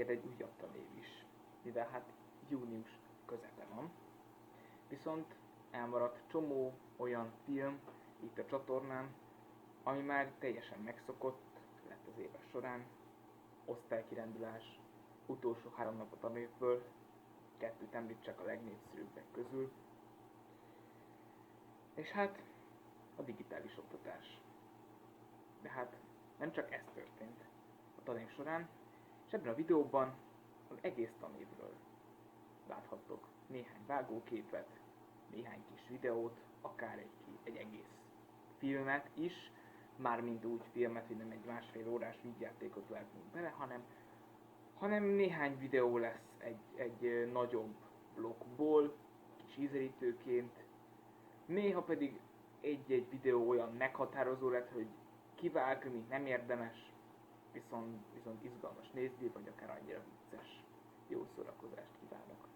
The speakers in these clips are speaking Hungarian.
ered egy újabb tanév is, mivel hát június közepe van. Viszont elmaradt csomó olyan film itt a csatornán, ami már teljesen megszokott lett az éves során. Osztálykirendulás, utolsó 3 nap a tanévből, 2 említsek a legnépszerűbbek közül. És hát a digitális oktatás. De hát nem csak ez történt a tanév során, és ebben a videóban az egész tanévről láthattok néhány vágóképet, néhány kis videót, akár egy egész filmet is, mármint úgy filmet, hogy nem egy 1,5 órás vígjátékot vágunk bele, hanem néhány videó lesz egy nagyobb blokkból, kis ízelítőként, néha pedig egy videó olyan meghatározó lett, hogy kivágni nem érdemes, viszont izgalmas nézni, vagy akár annyira vicces. Jó szórakozást kívánok!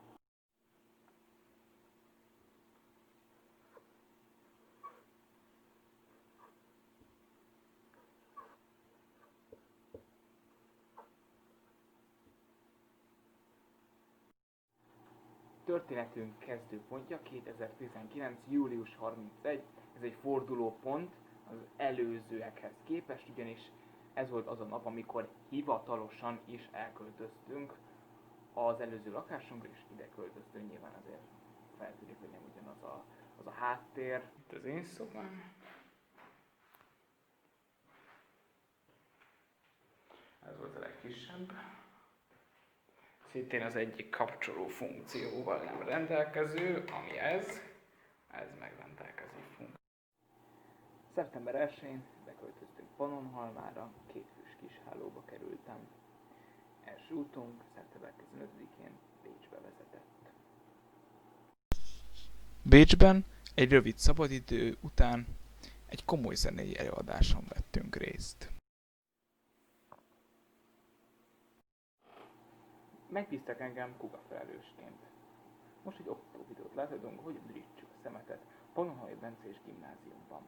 Történetünk kezdőpontja 2019. július 31, ez egy fordulópont az előzőekhez képest, ugyanis ez volt az a nap, amikor hivatalosan is elköltöztünk az előző lakásunkra, és ide költöztünk, nyilván azért feltűnik, hogy nem ugyanaz az a háttér. Itt az én szobám. Ez volt a legkisebb. Szintén az egyik kapcsoló funkcióval nem rendelkező, ami ez meg rendelkező funkció. Szeptember 1-én beköltöztünk Pannonhalmára, 2 fős kis hálóba kerültem. Első útunk szeptember 15-én Bécsbe vezetett. Bécsben egy rövid szabadidő után egy komoly zenei előadáson vettünk részt. Megbíztak engem Kuga felelősként. Most egy oktató videót láthatunk, hogy ürítsük a szemetet Pannonhalmi Bencés gimnáziumban.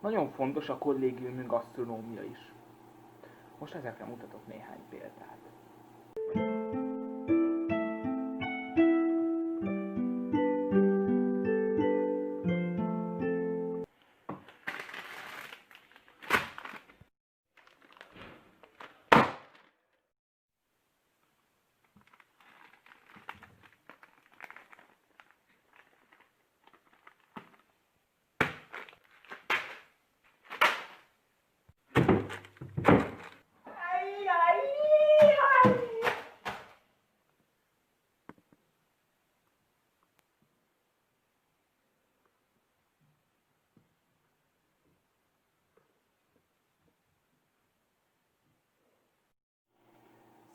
Nagyon fontos a kollégiumunk gasztronómia is. Most ezekre mutatok néhány példát.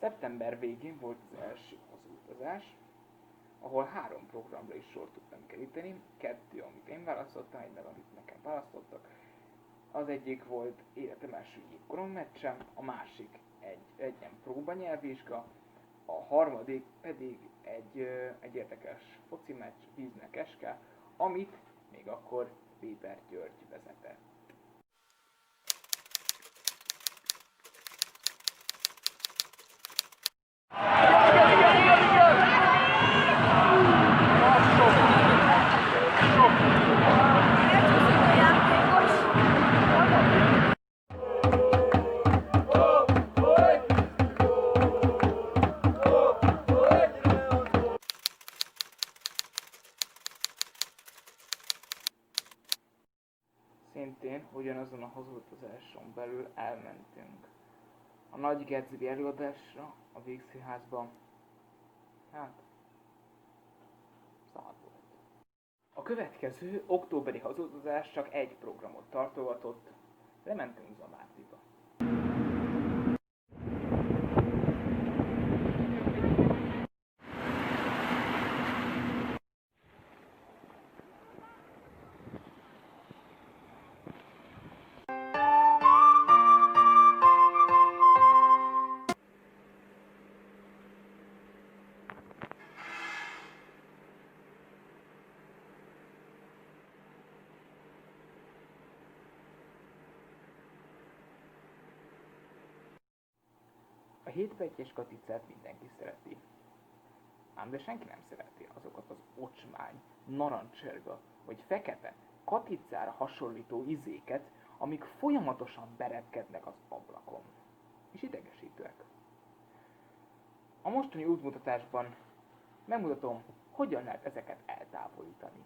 Szeptember végén volt az első hazautazás, ahol 3 programra is sort tudtam keríteni, 2, amit én választottam, 1 meg amit nekem választottak. Az egyik volt életem első jégkorong meccsem, a másik egy ilyen próbanyelvvizsga, a harmadik pedig egy érdekes foci meccs Víznek Eske, amit még akkor Weber György vezetett. Szintén ugyanazon a hazutazáson belül elmentünk a Nagy Gatsby előadásra a Vígszínházban. Hát, szar volt. A következő októberi hazutazás csak egy programot tartogatott, lementünk Zamárdiba. A hétfejtyes Katicát mindenki szereti. Ám de senki nem szereti azokat az ocsmány, narancsárga vagy fekete katicára hasonlító izéket, amik folyamatosan berepkednek az ablakon. És idegesítőek. A mostani útmutatásban megmutatom, hogyan lehet ezeket eltávolítani.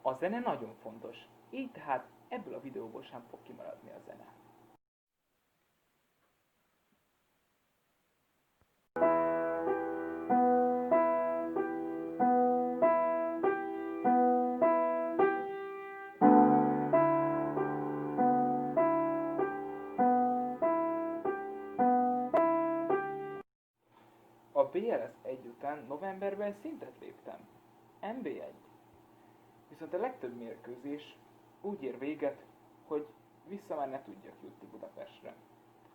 A zene nagyon fontos, így tehát ebből a videóból sem fog kimaradni a zene. A BLS 1 után novemberben szintet léptem. NB1. Viszont a legtöbb mérkőzés úgy ér véget, hogy vissza már ne tudjak jutni Budapestre.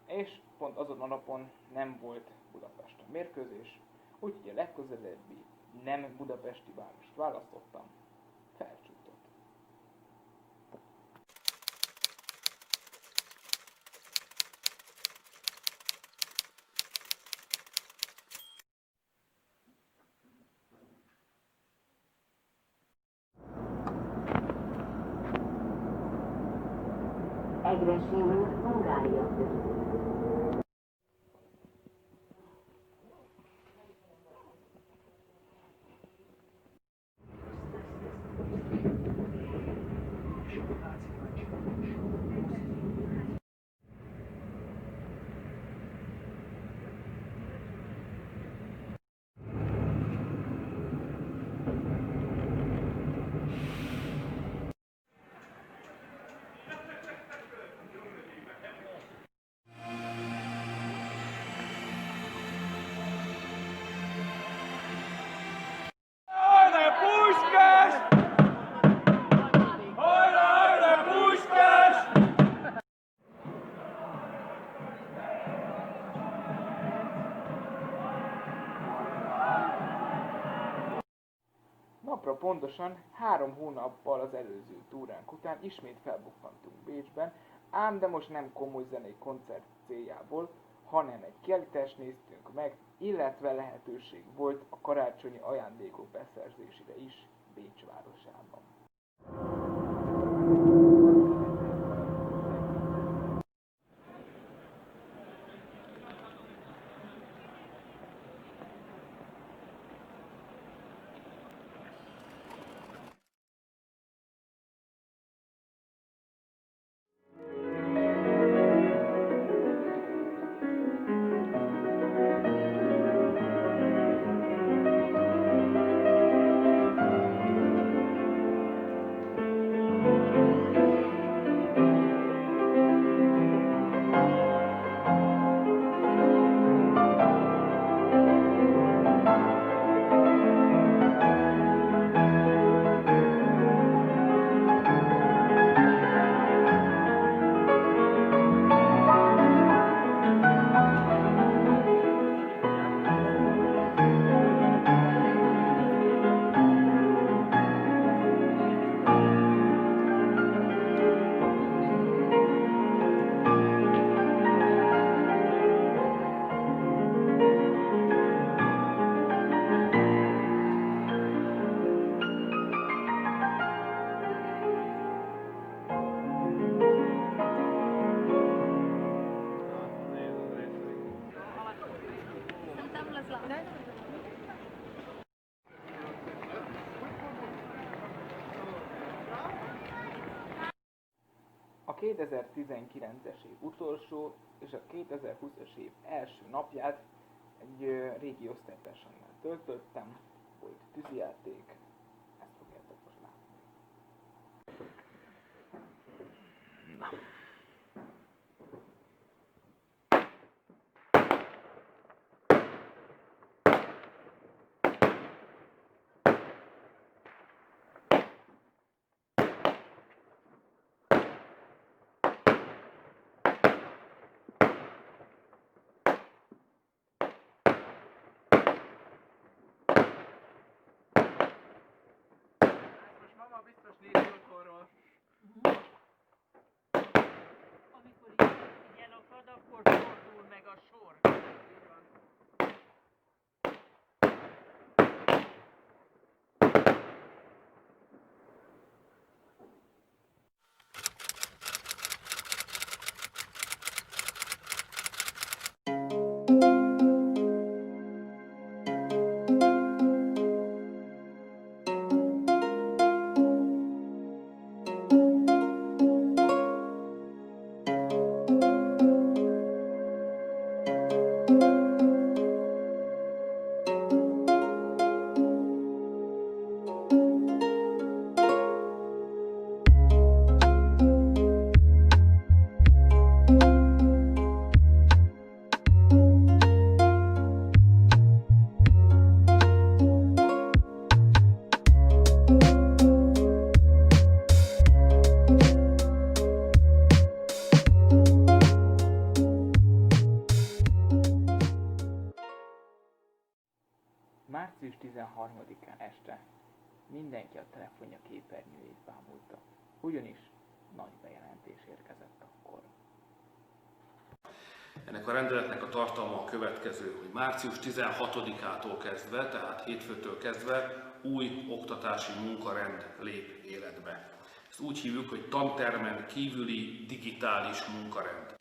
És pont azon a napon nem volt Budapesten mérkőzés, úgyhogy a legközelebbi nem budapesti várost választottam. Felcsútott. Egressy út, Hungária körül. Pontosan 3 hónappal az előző túránk után ismét felbukkantunk Bécsben, ám de most nem komoly zenei koncert céljából, hanem egy kiállítást néztünk meg, illetve lehetőség volt a karácsonyi ajándékok beszerzésére is Bécs városában. A 2019-es év utolsó és a 2020-as év első napját egy régi osztálytársamnál töltöttem, volt tűzijáték, ezt fogjátok most látni. Na. Mama biztos nézi otthonról. Amikor így elakad, akkor fordul meg a sor. Így van. Március 13-án este mindenki a telefonja képernyőjét bámulta, ugyanis nagy bejelentés érkezett akkor. Ennek a rendeletnek a tartalma a következő, hogy március 16-ától kezdve, tehát hétfőtől kezdve új oktatási munkarend lép életbe. Ezt úgy hívjuk, hogy tantermen kívüli digitális munkarend.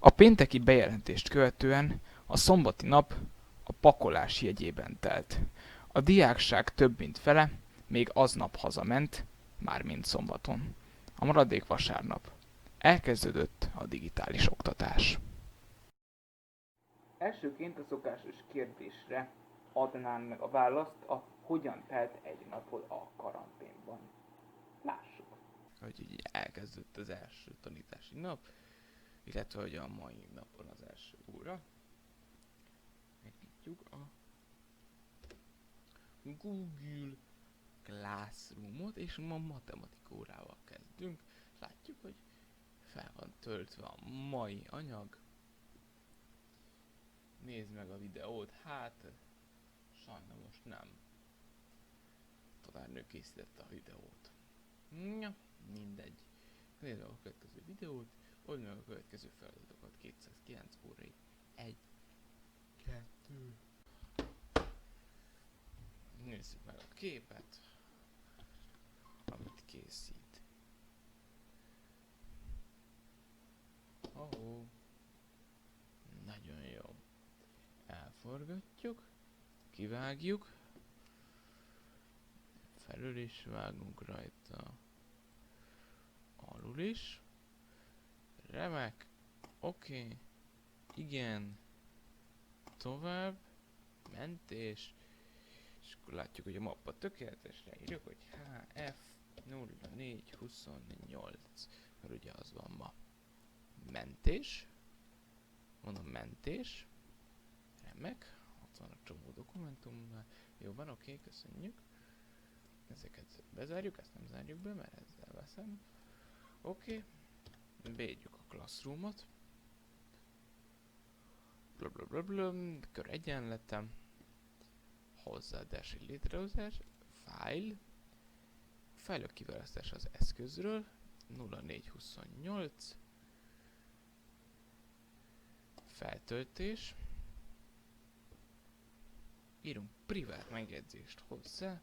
A pénteki bejelentést követően a szombati nap a pakolás jegyében telt. A diákság több mint fele még aznap hazament, mármint szombaton. A maradék vasárnap. Elkezdődött a digitális oktatás. Elsőként a szokásos kérdésre adnám meg a választ, a hogyan telt egy napod a karanténban. Lássuk. Hogy így elkezdődött az első tanítási nap, illetve hogy a mai napon az első óra. Megnyitjuk a Google Classroomot, és ma matematika órával kezdünk. Látjuk, hogy fel van töltve a mai anyag. nézd meg a videót, hát sajnos nem. Tanárnő készítette a videót. Ja, mindegy. Nézd meg a következő videót, old meg a következő feladatokat 209 órai. 1, 2. Nézzük meg a képet, amit készít. Oh, nagyon jó. Elforgatjuk, kivágjuk, felül is vágunk rajta, alul is. Remek, oké, igen, tovább, mentés, és akkor látjuk, hogy a mappa tökéletesre írjuk, hogy HF 0428, mert ugye az van ma. Mentés, mondom mentés, remek, ott van a csomó dokumentum, jó van, oké, köszönjük. Ezeket bezárjuk, ezt nem zárjuk be, mert ezzel veszem. Oké, védjük a classroomot. Blablabla, kör egyenletem. Hozzáadási létrehozás, file. Fájlok kiválasztása az eszközről, 0428. Feltöltés. Írunk privát megjegyzést hozzá.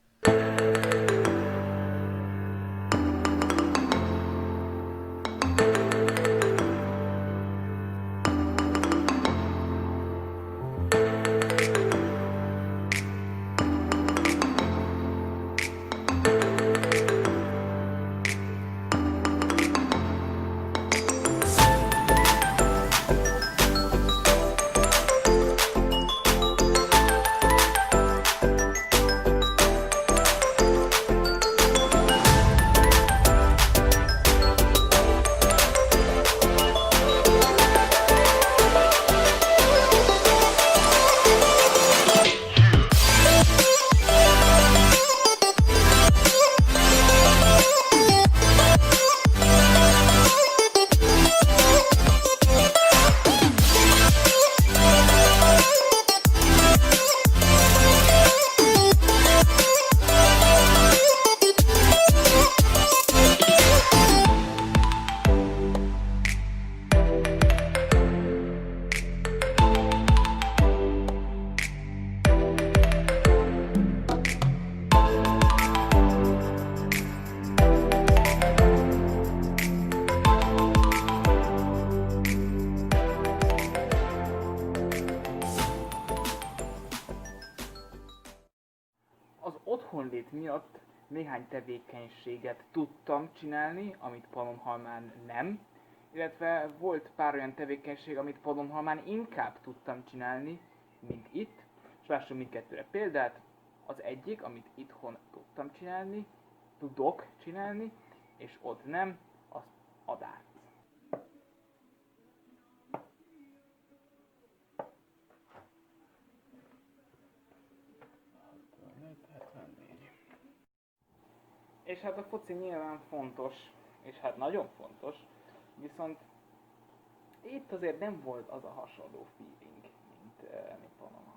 Az otthonlét miatt néhány tevékenységet tudtam csinálni, amit Pannonhalmán nem, illetve volt pár olyan tevékenység, amit Pannonhalmán inkább tudtam csinálni, mint itt, és lássunk mindkettőre példát. Az egyik, amit itthon tudtam csinálni, tudok csinálni, és ott nem, az a dárc. És hát a foci nyilván fontos, és hát nagyon fontos, viszont itt azért nem volt az a hasonló feeling, mint Pannonhalmán.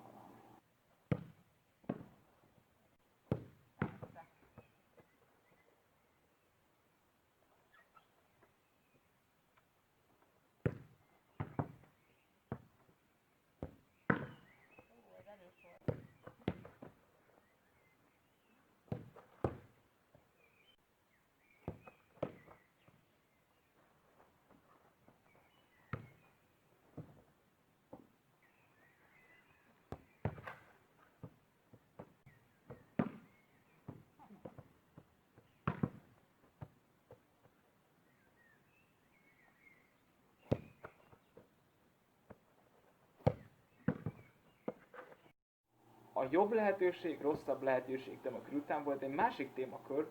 A jobb lehetőség, rosszabb lehetőség témakör után volt egy másik témakör,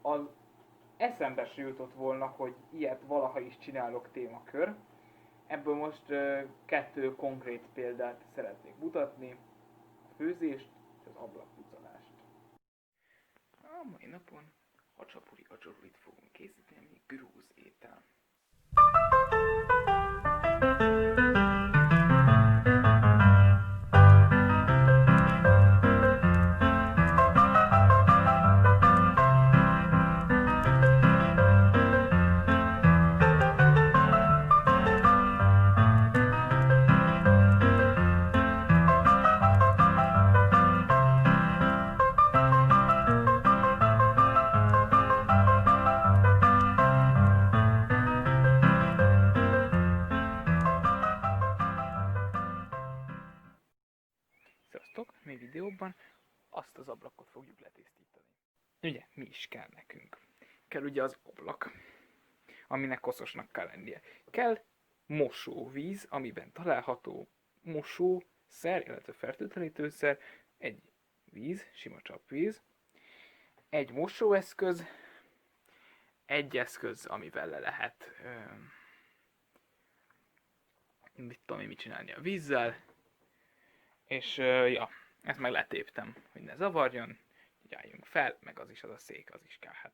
az eszembe se jutott volna, hogy ilyet valaha is csinálok témakör. Ebből most 2 konkrét példát szeretnék mutatni, a főzést és az ablakpucolást. A mai napon hacsapuri acsorulit fogunk készíteni, ami grúz étel. ablakot fogjuk letisztítani. Ugye, mi is kell nekünk? Kell ugye az ablak, aminek koszosnak kell lennie. Kell mosóvíz, amiben található mosószer, illetve fertőtlenítőszer, egy víz, sima csapvíz, egy mosóeszköz, egy eszköz, amivel le lehet mit csinálni a vízzel, és ja, ezt meg letéptem, hogy ne zavarjon, így álljunk fel, meg az is, az a szék, az is kell, hát.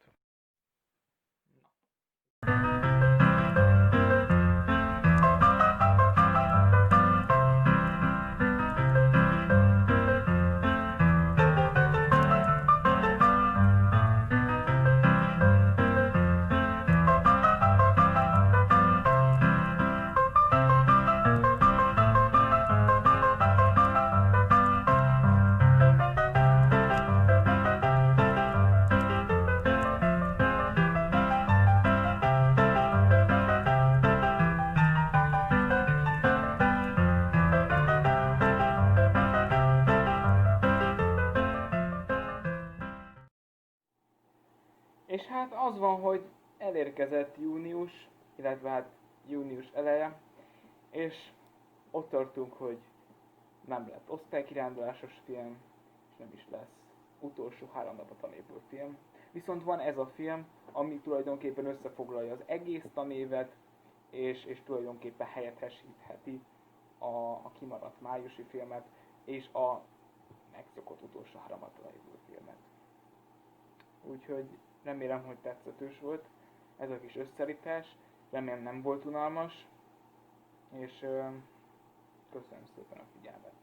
És hát az van, hogy elérkezett június, illetve hát június eleje, és ott tartunk, hogy nem lett osztálykirándulásos film, és nem is lesz utolsó 3 nap a tanévből film. Viszont van ez a film, ami tulajdonképpen összefoglalja az egész tanévet, és tulajdonképpen helyettesítheti a kimaradt májusi filmet, és a megszokott utolsó 3 nap a tanévből filmet. Úgyhogy remélem, hogy tetszetős volt ez a kis összeállítás, remélem nem volt unalmas, és köszönöm szépen a figyelmet.